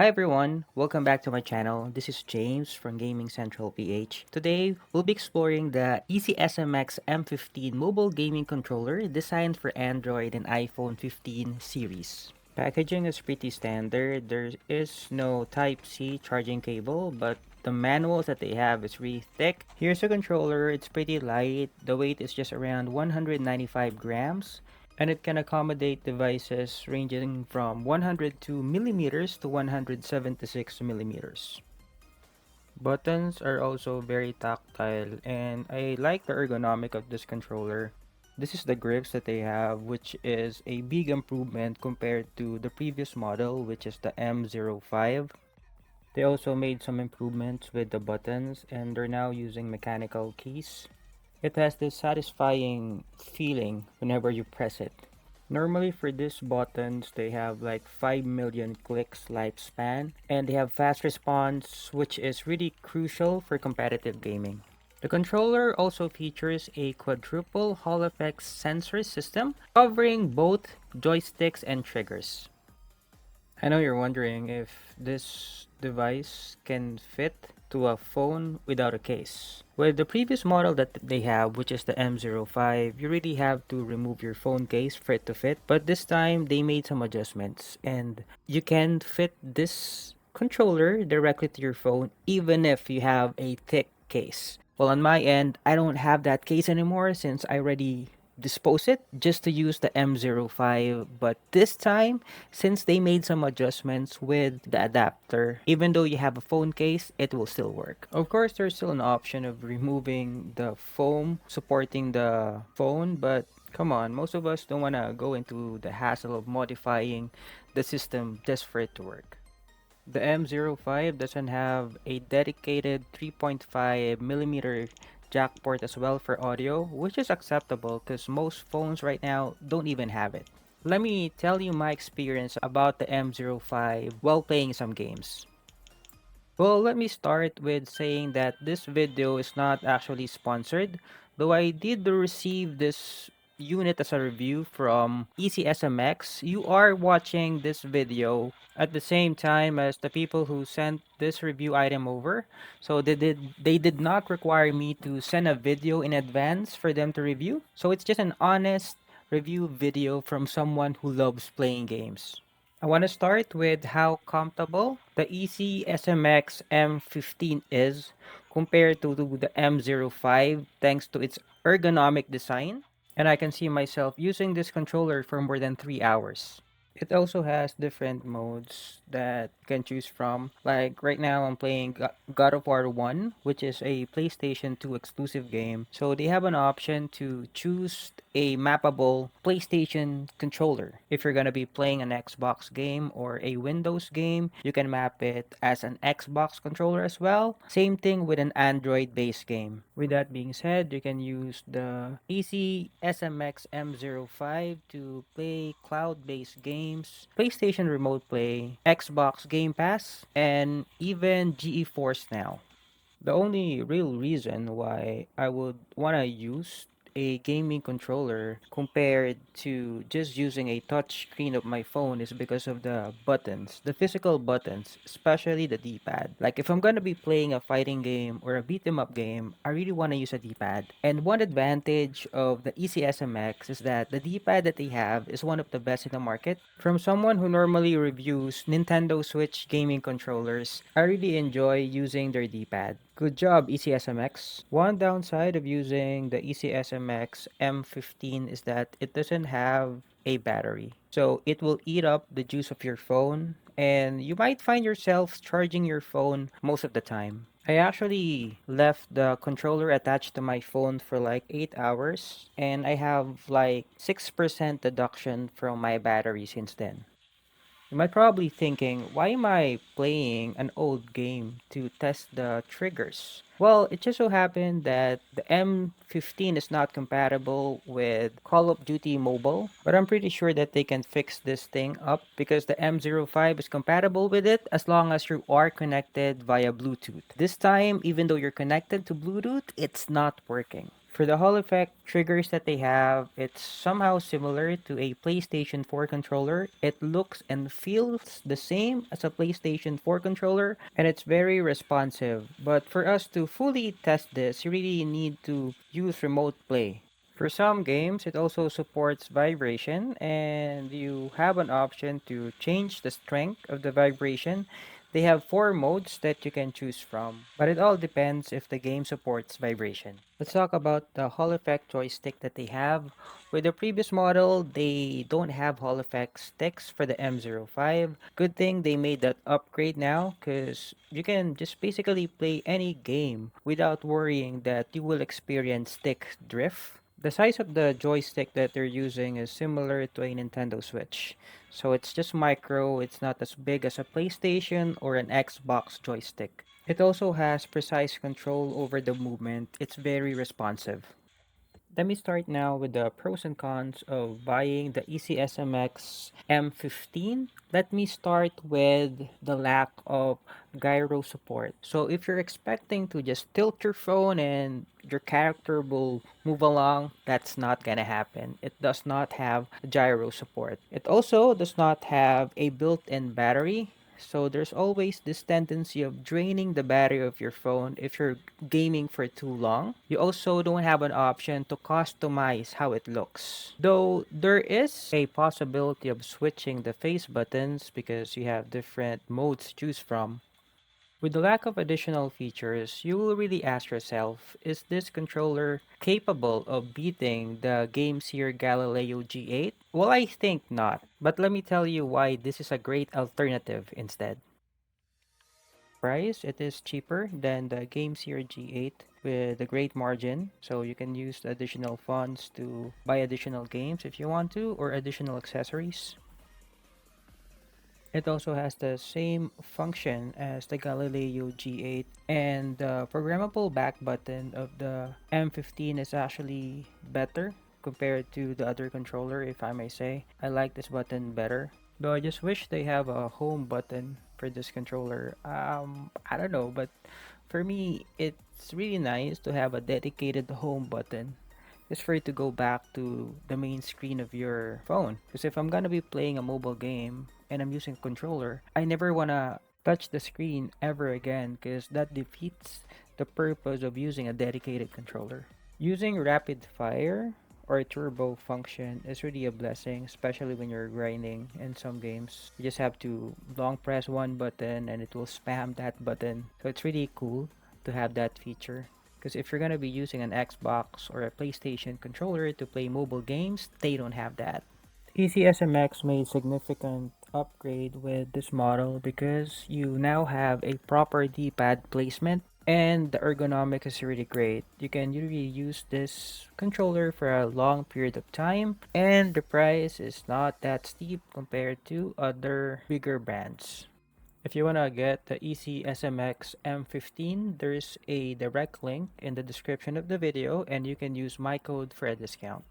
Hi everyone, welcome back to my channel. This is James from Gaming Central PH. Today, we'll be exploring the EasySMX M15 mobile gaming controller designed for Android and iPhone 15 series. Packaging is pretty standard. There is no Type-C charging cable, but the manuals that they have is really thick. Here's a controller. It's pretty light. The weight is just around 195 grams and it can accommodate devices ranging from 102 millimeters to 176 millimeters. Buttons are also very tactile and I like the ergonomic of this controller. This is the grips that they have, which is a big improvement compared to the previous model, which is the M05. They also made some improvements with the buttons and they're now using mechanical keys. It has this satisfying feeling whenever you press it. Normally for these buttons, they have like 5 million clicks lifespan and they have fast response, which is really crucial for competitive gaming. The controller also features a quadruple Hall effects sensor system covering both joysticks and triggers. I know you're wondering if this device can fit to a phone without a case. With the previous model that they have, which is the M05, you really have to remove your phone case for it to fit. But this time, they made some adjustments and you can fit this controller directly to your phone even if you have a thick case. Well, on my end, I don't have that case anymore since I already dispose it just to use the M05. But this time, since they made some adjustments with the adapter, even though you have a phone case, it will still work. Of course, there's still an option of removing the foam supporting the phone, but come on, most of us don't want to go into the hassle of modifying the system just for it to work. The M05 doesn't have a dedicated 3.5 millimeter jack port as well for audio, which is acceptable because most phones right now don't even have it. Let me tell you my experience about the M05 while playing some games. Well, let me start with saying that this video is not actually sponsored, though I did receive this unit as a review from EasySMX. You are watching this video at the same time as the people who sent this review item over. So they did not require me to send a video in advance for them to review. So it's just an honest review video from someone who loves playing games. I want to start with how comfortable the EasySMX M15 is compared to the M05 thanks to its ergonomic design. And I can see myself using this controller for more than 3 hours. It also has different modes that you can choose from. Like right now, I'm playing God of War 1, which is a PlayStation 2 exclusive game. So they have an option to choose a mappable PlayStation controller. If you're gonna be playing an Xbox game or a Windows game, you can map it as an Xbox controller as well. Same thing with an Android based game. With that being said, you can use the Easy SMX M05 to play cloud based games, PlayStation Remote Play, Xbox Game Pass, and even GeForce Now. The only real reason why I would want to use a gaming controller compared to just using a touch screen of my phone is because of the buttons, the physical buttons, especially the D-pad. Like if I'm gonna be playing a fighting game or a beat 'em up game, I really want to use a D-pad. And one advantage of the EasySMX is that the D-pad that they have is one of the best in the market. From someone who normally reviews Nintendo Switch gaming controllers, I really enjoy using their D-pad. Good job, EasySMX. One downside of using the EasySMX M15 is that it doesn't have a battery. So it will eat up the juice of your phone, and you might find yourself charging your phone most of the time. I actually left the controller attached to my phone for like 8 hours, and I have like 6% deduction from my battery since then. You might probably thinking, why am I playing an old game to test the triggers? Well, it just so happened that the M15 is not compatible with Call of Duty Mobile, but I'm pretty sure that they can fix this thing up because the M05 is compatible with it as long as you are connected via Bluetooth. This time, even though you're connected to Bluetooth, it's not working. For the Hall effect triggers that they have, it's somehow similar to a PlayStation 4 controller. It looks and feels the same as a PlayStation 4 controller, and it's very responsive. But for us to fully test this, you really need to use remote play. For some games, it also supports vibration, and you have an option to change the strength of the vibration. They have four modes that you can choose from, but it all depends if the game supports vibration. Let's talk about the Hall Effect joystick that they have. With the previous model, they don't have Hall Effect sticks for the M05. Good thing they made that upgrade now, because you can just basically play any game without worrying that you will experience stick drift. The size of the joystick that they're using is similar to a Nintendo Switch. So it's just micro, it's not as big as a PlayStation or an Xbox joystick. It also has precise control over the movement. It's very responsive. Let me start now with the pros and cons of buying the EasySMX M15. Let me start with the lack of gyro support. So if you're expecting to just tilt your phone and your character will move along, that's not gonna happen. It does not have gyro support. It also does not have a built-in battery. So there's always this tendency of draining the battery of your phone if you're gaming for too long. You also don't have an option to customize how it looks. Though there is a possibility of switching the face buttons because you have different modes to choose from. With the lack of additional features, you will really ask yourself, is this controller capable of beating the Game Seer Galileo G8? Well, I think not, but let me tell you why this is a great alternative instead. Price, it is cheaper than the Game Seer G8 with a great margin, so you can use the additional funds to buy additional games if you want to, or additional accessories. It also has the same function as the Galileo G8, and the programmable back button of the M15 is actually better compared to the other controller, if I may say. I like this button better. Though I just wish they have a home button for this controller. I don't know, but for me, it's really nice to have a dedicated home button just for you to go back to the main screen of your phone. Because if I'm gonna be playing a mobile game and I'm using a controller, I never wanna touch the screen ever again because that defeats the purpose of using a dedicated controller. Using rapid fire or turbo function is really a blessing, especially when you're grinding in some games. You just have to long press one button and it will spam that button. So it's really cool to have that feature. Because if you're gonna be using an Xbox or a PlayStation controller to play mobile games, they don't have that. EasySMX made significant upgrade with this model because you now have a proper D-pad placement and the ergonomics is really great. You can really use this controller for a long period of time and the price is not that steep compared to other bigger brands. If you want to get the EasySMX M15, there's a direct link in the description of the video and you can use my code for a discount.